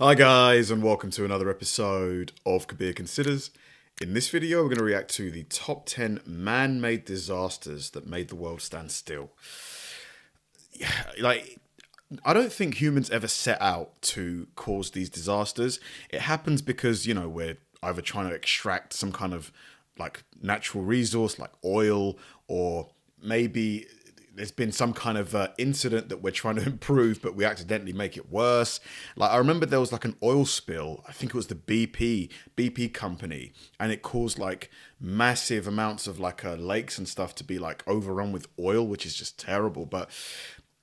Hi guys, and welcome to another episode of Kabir Considers. In this video, we're going to react to the top 10 man-made disasters that made the world stand still. I don't think humans ever set out to cause these disasters. It happens because, we're either trying to extract some kind of natural resource like oil, or maybe there's been some kind of incident that we're trying to improve, but we accidentally make it worse. I remember there was an oil spill. I think it was the BP company, and it caused massive amounts of lakes and stuff to be overrun with oil, which is just terrible. But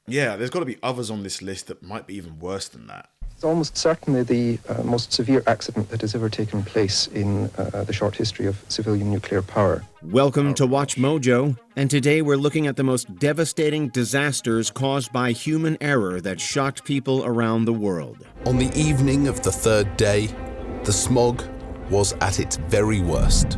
yeah, there's got to be others on this list that might be even worse than that. It's almost certainly the most severe accident that has ever taken place in the short history of civilian nuclear power. Welcome to Watch Mojo, and today we're looking at the most devastating disasters caused by human error that shocked people around the world. On the evening of the third day, the smog was at its very worst.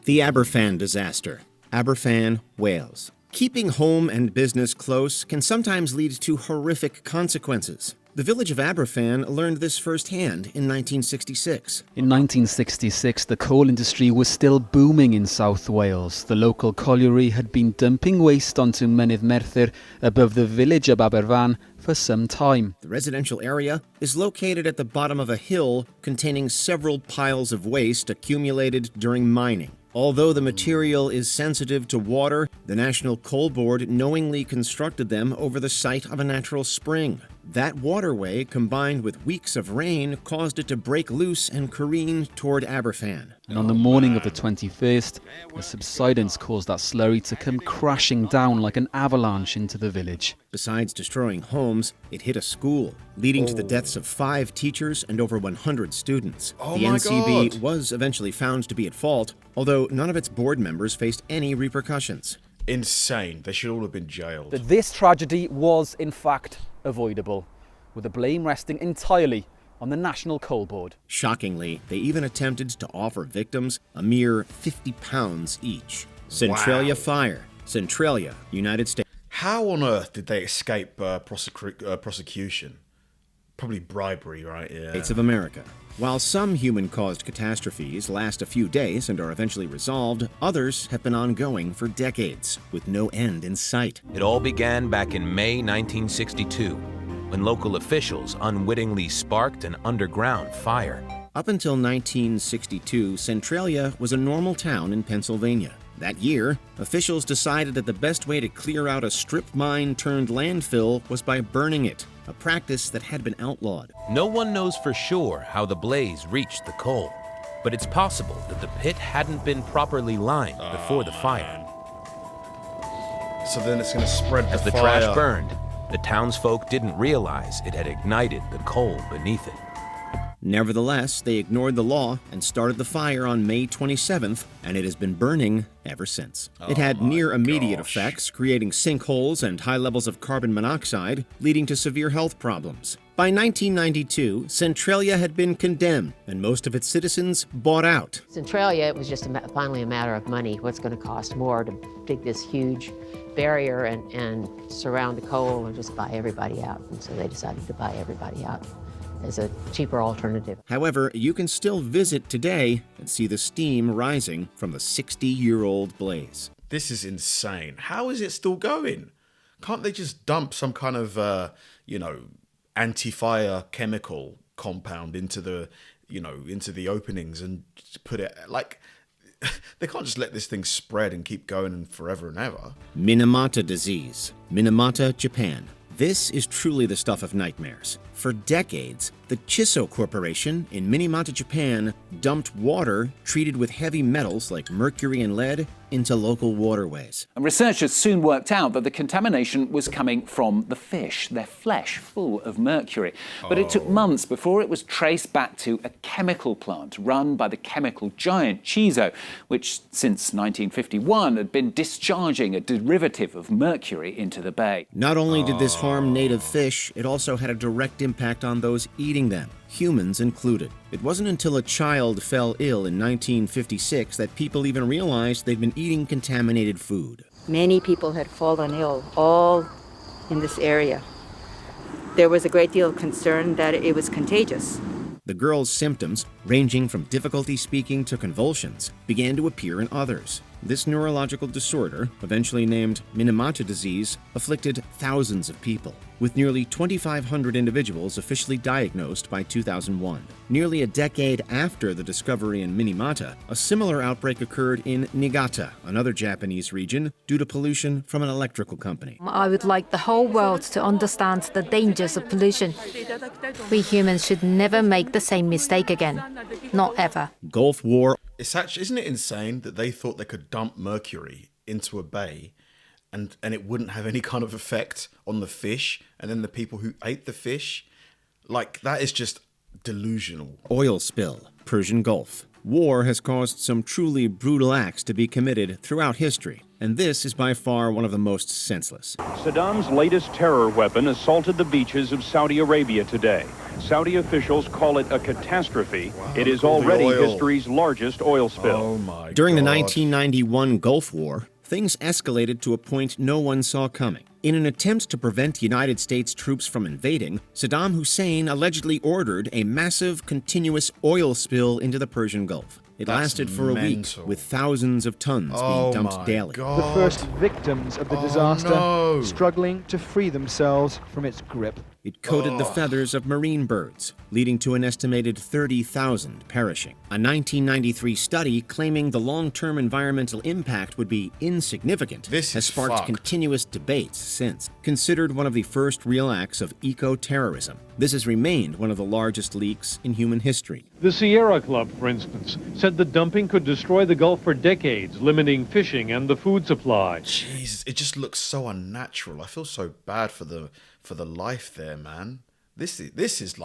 The Aberfan disaster, Aberfan, Wales. Keeping home and business close can sometimes lead to horrific consequences. The village of Aberfan learned this firsthand in 1966. In 1966, the coal industry was still booming in South Wales. The local colliery had been dumping waste onto Mynydd Merthyr above the village of Aberfan for some time. The residential area is located at the bottom of a hill containing several piles of waste accumulated during mining. Although the material is sensitive to water, the National Coal Board knowingly constructed them over the site of a natural spring. That waterway, combined with weeks of rain, caused it to break loose and careen toward Aberfan. And on the morning of the 21st, the subsidence caused that slurry to come crashing down like an avalanche into the village. Besides destroying homes, it hit a school, leading to the deaths of 5 teachers and over 100 students. The NCB was eventually found to be at fault, although none of its board members faced any repercussions. Insane. They should all have been jailed. This tragedy was, in fact, avoidable, with the blame resting entirely on the National Coal Board. Shockingly, they even attempted to offer victims a mere £50 each. Centralia Fire, Centralia, United States. How on earth did they escape prosecution? Probably bribery, right? Yeah. States of America. While some human-caused catastrophes last a few days and are eventually resolved, others have been ongoing for decades, with no end in sight. It all began back in May 1962, when local officials unwittingly sparked an underground fire. Up until 1962, Centralia was a normal town in Pennsylvania. That year, officials decided that the best way to clear out a strip mine turned landfill was by burning it, a practice that had been outlawed. No one knows for sure how the blaze reached the coal, but it's possible that the pit hadn't been properly lined before the fire. So then it's going to spread As the fire. trash burned, the townsfolk didn't realize it had ignited the coal beneath it. Nevertheless, they ignored the law and started the fire on May 27th, and it has been burning ever since. It had near immediate effects, creating sinkholes and high levels of carbon monoxide, leading to severe health problems. By 1992, Centralia had been condemned, and most of its citizens bought out. Centralia, it was just finally a matter of money. What's going to cost more to dig this huge barrier and surround the coal, or just buy everybody out? And so they decided to buy everybody out as a cheaper alternative. However, you can still visit today and see the steam rising from the 60-year-old blaze. This is insane. How is it still going? Can't they just dump some kind of, anti-fire chemical compound into the, into the openings and put it they can't just let this thing spread and keep going and forever and ever. Minamata Disease, Minamata, Japan. This is truly the stuff of nightmares. For decades, the Chiso Corporation in Minamata, Japan, dumped water treated with heavy metals like mercury and lead into local waterways. And researchers soon worked out that the contamination was coming from the fish, their flesh full of mercury. But it took months before it was traced back to a chemical plant run by the chemical giant Chiso, which since 1951 had been discharging a derivative of mercury into the bay. Not only did this harm native fish, it also had a direct impact on those eating them, humans included. It wasn't until a child fell ill in 1956 that people even realized they'd been eating contaminated food. Many people had fallen ill, all in this area. There was a great deal of concern that it was contagious. The girl's symptoms, ranging from difficulty speaking to convulsions, began to appear in others. This neurological disorder, eventually named Minamata Disease, afflicted thousands of people, with nearly 2,500 individuals officially diagnosed by 2001. Nearly a decade after the discovery in Minamata, a similar outbreak occurred in Niigata, another Japanese region, due to pollution from an electrical company. I would like the whole world to understand the dangers of pollution. We humans should never make the same mistake again. Not ever. Gulf War. It's actually, isn't it insane that they thought they could dump mercury into a bay and it wouldn't have any kind of effect on the fish, and then the people who ate the fish? Like, that is just delusional. Oil spill, Persian Gulf. War has caused some truly brutal acts to be committed throughout history, and this is by far one of the most senseless. Saddam's latest terror weapon assaulted the beaches of Saudi Arabia today. Saudi officials call it a catastrophe. Wow, it is already history's largest oil spill. Oh my During the God. 1991 Gulf War, things escalated to a point no one saw coming. In an attempt to prevent United States troops from invading, Saddam Hussein allegedly ordered a massive, continuous oil spill into the Persian Gulf. It lasted for a week, with thousands of tons being dumped daily. The first victims of the disaster struggling to free themselves from its grip. It coated the feathers of marine birds, leading to an estimated 30,000 perishing. A 1993 study claiming the long-term environmental impact would be insignificant has sparked continuous debates since. Considered one of the first real acts of eco-terrorism, this has remained one of the largest leaks in human history. The Sierra Club, for instance, said the dumping could destroy the Gulf for decades, limiting fishing and the food supply. Jesus, it just looks so unnatural. I feel so bad for the life there, man. This is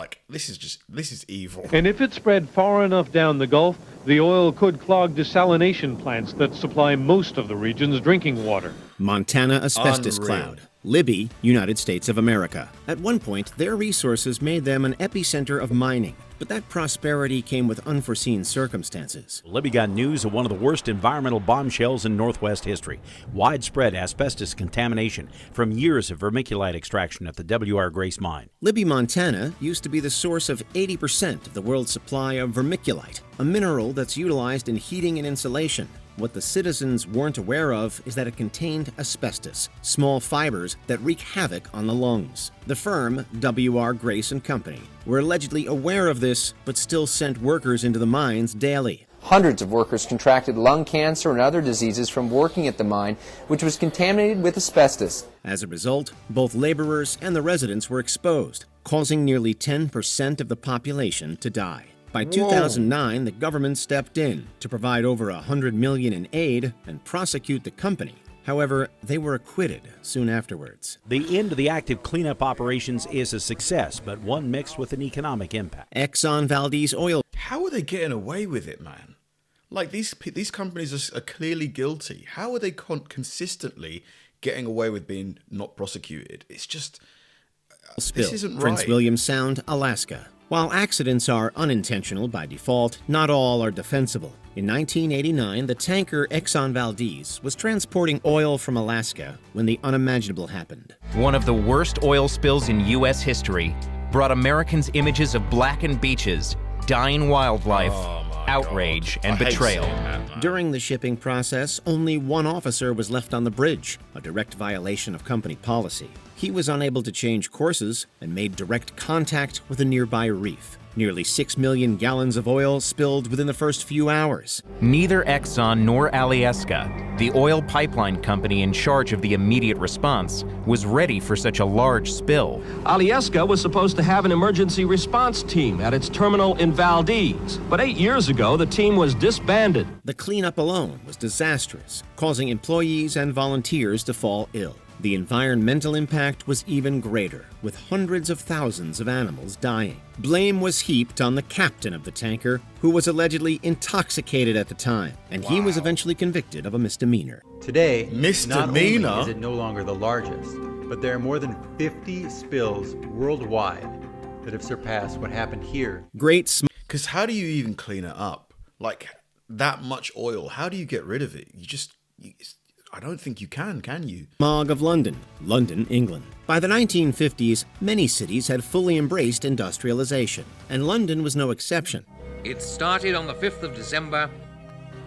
evil. And if it spread far enough down the Gulf, the oil could clog desalination plants that supply most of the region's drinking water. Montana asbestos cloud. Libby, United States of America. At one point, their resources made them an epicenter of mining, but that prosperity came with unforeseen circumstances. Libby got news of one of the worst environmental bombshells in Northwest history. Widespread asbestos contamination from years of vermiculite extraction at the W.R. Grace mine. Libby, Montana used to be the source of 80% of the world's supply of vermiculite, a mineral that's utilized in heating and insulation. What the citizens weren't aware of is that it contained asbestos, small fibers that wreak havoc on the lungs. The firm, W.R. Grace & Company, were allegedly aware of this, but still sent workers into the mines daily. Hundreds of workers contracted lung cancer and other diseases from working at the mine, which was contaminated with asbestos. As a result, both laborers and the residents were exposed, causing nearly 10% of the population to die. By 2009, the government stepped in to provide over $100 million in aid and prosecute the company. However, they were acquitted soon afterwards. The end of the active cleanup operations is a success, but one mixed with an economic impact. Exxon Valdez oil. How are they getting away with it, man? Like, these companies are clearly guilty. How are they consistently getting away with being not prosecuted? It's just... Spill. This isn't right. Prince William Sound, Alaska. While accidents are unintentional by default, not all are defensible. In 1989, the tanker Exxon Valdez was transporting oil from Alaska when the unimaginable happened. One of the worst oil spills in U.S. history brought Americans images of blackened beaches, dying wildlife, outrage, and betrayal. During the shipping process, only one officer was left on the bridge, a direct violation of company policy. He was unable to change courses and made direct contact with a nearby reef. Nearly 6 million gallons of oil spilled within the first few hours. Neither Exxon nor Alyeska, the oil pipeline company in charge of the immediate response, was ready for such a large spill. Alyeska was supposed to have an emergency response team at its terminal in Valdez, but 8 years ago the team was disbanded. The cleanup alone was disastrous, causing employees and volunteers to fall ill. The environmental impact was even greater, with hundreds of thousands of animals dying. Blame was heaped on the captain of the tanker, who was allegedly intoxicated at the time, and he was eventually convicted of a misdemeanor. Today, not only Misdemeanor? is it no longer the largest, but there are more than 50 spills worldwide that have surpassed what happened here. Because how do you even clean it up? Like, that much oil, how do you get rid of it? I don't think you can you? MOG of London, London, England. By the 1950s, many cities had fully embraced industrialization, and London was no exception. It started on the 5th of December.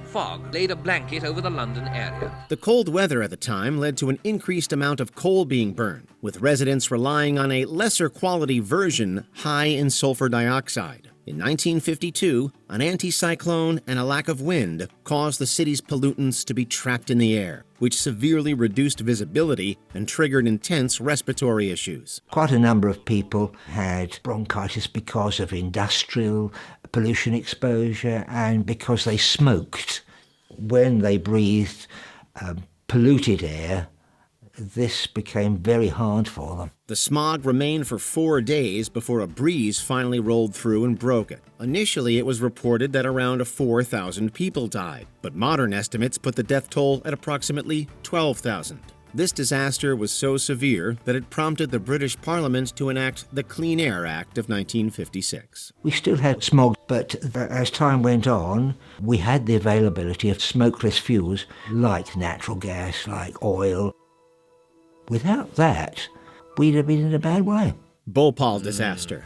Fog laid a blanket over the London area. The cold weather at the time led to an increased amount of coal being burned, with residents relying on a lesser quality version high in sulfur dioxide. In 1952, an anticyclone and a lack of wind caused the city's pollutants to be trapped in the air, which severely reduced visibility and triggered intense respiratory issues. Quite a number of people had bronchitis because of industrial pollution exposure and because they smoked. When they breathed polluted air, this became very hard for them. The smog remained for 4 days before a breeze finally rolled through and broke it. Initially, it was reported that around 4,000 people died, but modern estimates put the death toll at approximately 12,000. This disaster was so severe that it prompted the British Parliament to enact the Clean Air Act of 1956. We still had smog, but as time went on, we had the availability of smokeless fuels like natural gas, like oil. Without that, we'd have been in a bad way. Bhopal Disaster.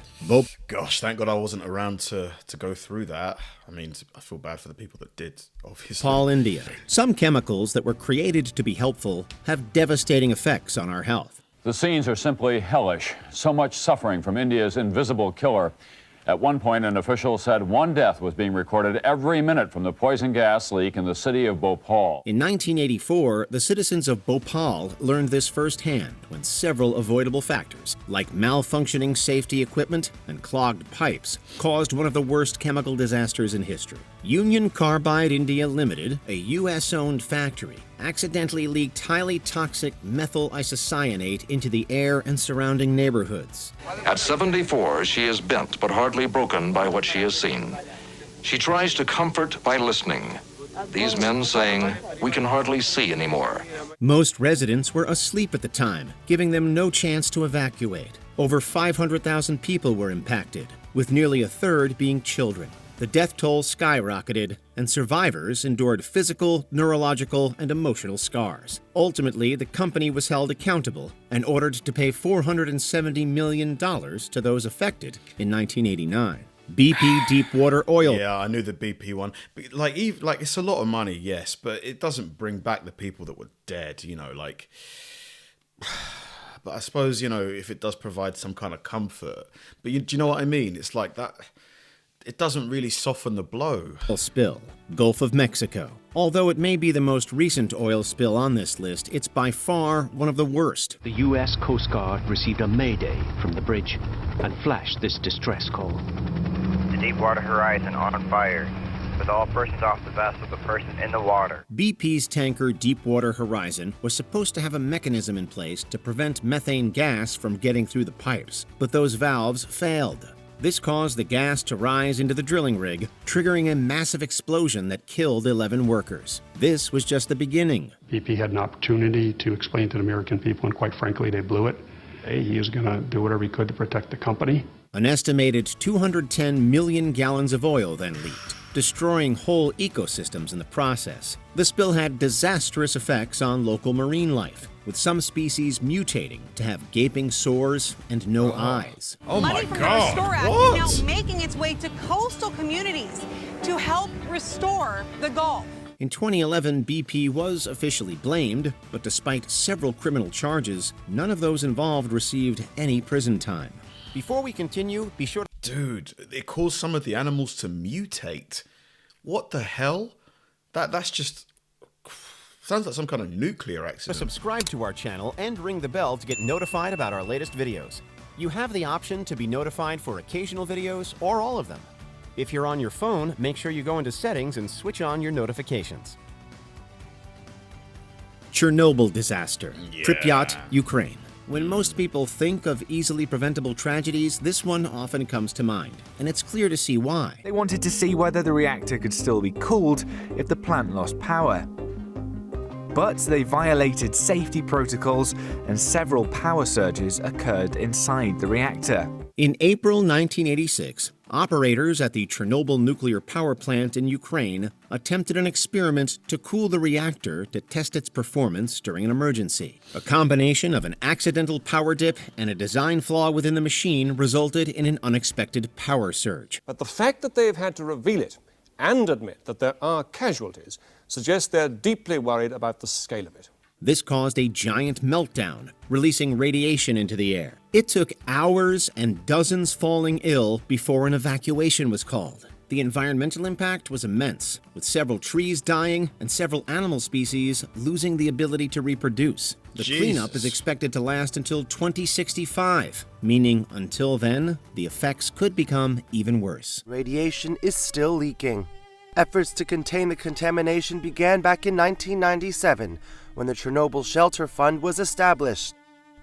Gosh, thank God I wasn't around to go through that. I mean, I feel bad for the people that did, obviously. Bhopal, India. Some chemicals that were created to be helpful have devastating effects on our health. The scenes are simply hellish. So much suffering from India's invisible killer. At one point, an official said 1 death was being recorded every minute from the poison gas leak in the city of Bhopal. In 1984, the citizens of Bhopal learned this firsthand when several avoidable factors, like malfunctioning safety equipment and clogged pipes, caused one of the worst chemical disasters in history. Union Carbide India Limited, a U.S.-owned factory, accidentally leaked highly toxic methyl isocyanate into the air and surrounding neighborhoods. At 74, she is bent but hardly broken by what she has seen. She tries to comfort by listening. These men saying, "We can hardly see anymore." Most residents were asleep at the time, giving them no chance to evacuate. Over 500,000 people were impacted, with nearly a third being children. The death toll skyrocketed, and survivors endured physical, neurological, and emotional scars. Ultimately, the company was held accountable and ordered to pay $470 million to those affected in 1989. BP Deepwater Oil. Yeah, I knew the BP one. But like it's a lot of money, yes, but it doesn't bring back the people that were dead, you know, like... But I suppose, you know, if it does provide some kind of comfort. But do you know what I mean? It's like that... It doesn't really soften the blow. Oil spill, Gulf of Mexico. Although it may be the most recent oil spill on this list, it's by far one of the worst. The U.S. Coast Guard received a mayday from the bridge and flashed this distress call. The Deepwater Horizon on fire, with all persons off the vessel but persons in the water. BP's tanker Deepwater Horizon was supposed to have a mechanism in place to prevent methane gas from getting through the pipes, but those valves failed. This caused the gas to rise into the drilling rig, triggering a massive explosion that killed 11 workers. This was just the beginning. BP had an opportunity to explain to the American people, and quite frankly, they blew it. He was going to do whatever he could to protect the company. An estimated 210 million gallons of oil then leaked, destroying whole ecosystems in the process. The spill had disastrous effects on local marine life, with some species mutating to have gaping sores and no eyes. Oh my Money from God! the Restore Act What? is now making its way to coastal communities to help restore the Gulf. In 2011, BP was officially blamed, but despite several criminal charges, none of those involved received any prison time. Before we continue, be sure to... Dude, it caused some of the animals to mutate. What the hell? That's just... Sounds like some kind of nuclear accident. Subscribe to our channel and ring the bell to get notified about our latest videos. You have the option to be notified for occasional videos or all of them. If you're on your phone, make sure you go into settings and switch on your notifications. Chernobyl disaster. Yeah. Pripyat, Ukraine. When most people think of easily preventable tragedies, this one often comes to mind, and it's clear to see why. They wanted to see whether the reactor could still be cooled if the plant lost power. But they violated safety protocols and several power surges occurred inside the reactor. In April 1986, Operators at the Chernobyl nuclear power plant in Ukraine attempted an experiment to cool the reactor to test its performance during an emergency. A combination of an accidental power dip and a design flaw within the machine resulted in an unexpected power surge. But the fact that they've had to reveal it and admit that there are casualties suggests they're deeply worried about the scale of it. This caused a giant meltdown, releasing radiation into the air. It took hours and dozens falling ill before an evacuation was called. The environmental impact was immense, with several trees dying and several animal species losing the ability to reproduce. The cleanup is expected to last until 2065, meaning until then, the effects could become even worse. Radiation is still leaking. Efforts to contain the contamination began back in 1997, when the Chernobyl Shelter Fund was established.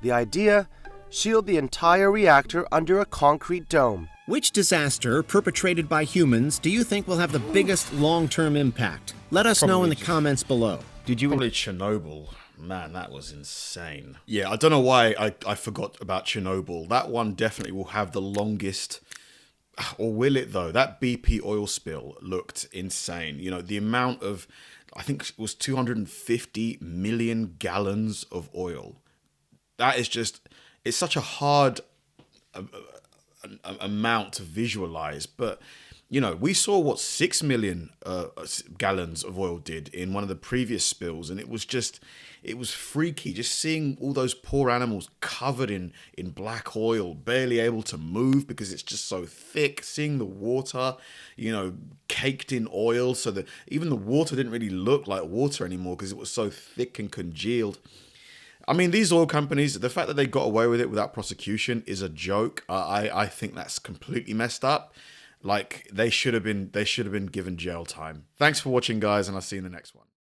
The idea? Shield the entire reactor under a concrete dome. Which disaster perpetrated by humans do you think will have the biggest long-term impact? Let us know in the comments below. Probably Chernobyl. Man, that was insane. Yeah, I don't know why I forgot about Chernobyl. That one definitely will have the longest... Or will it, though? That BP oil spill looked insane. You know, the amount of... I think it was 250 million gallons of oil. That is just... It's such a hard amount to visualize. But, you know, we saw what 6 million gallons of oil did in one of the previous spills. And it was just... It was freaky, just seeing all those poor animals covered in black oil, barely able to move because it's just so thick. Seeing the water, you know, caked in oil, so that even the water didn't really look like water anymore because it was so thick and congealed. I mean, these oil companies, the fact that they got away with it without prosecution is a joke. I think that's completely messed up. Like, they should have been given jail time. Thanks for watching, guys, and I'll see you in the next one.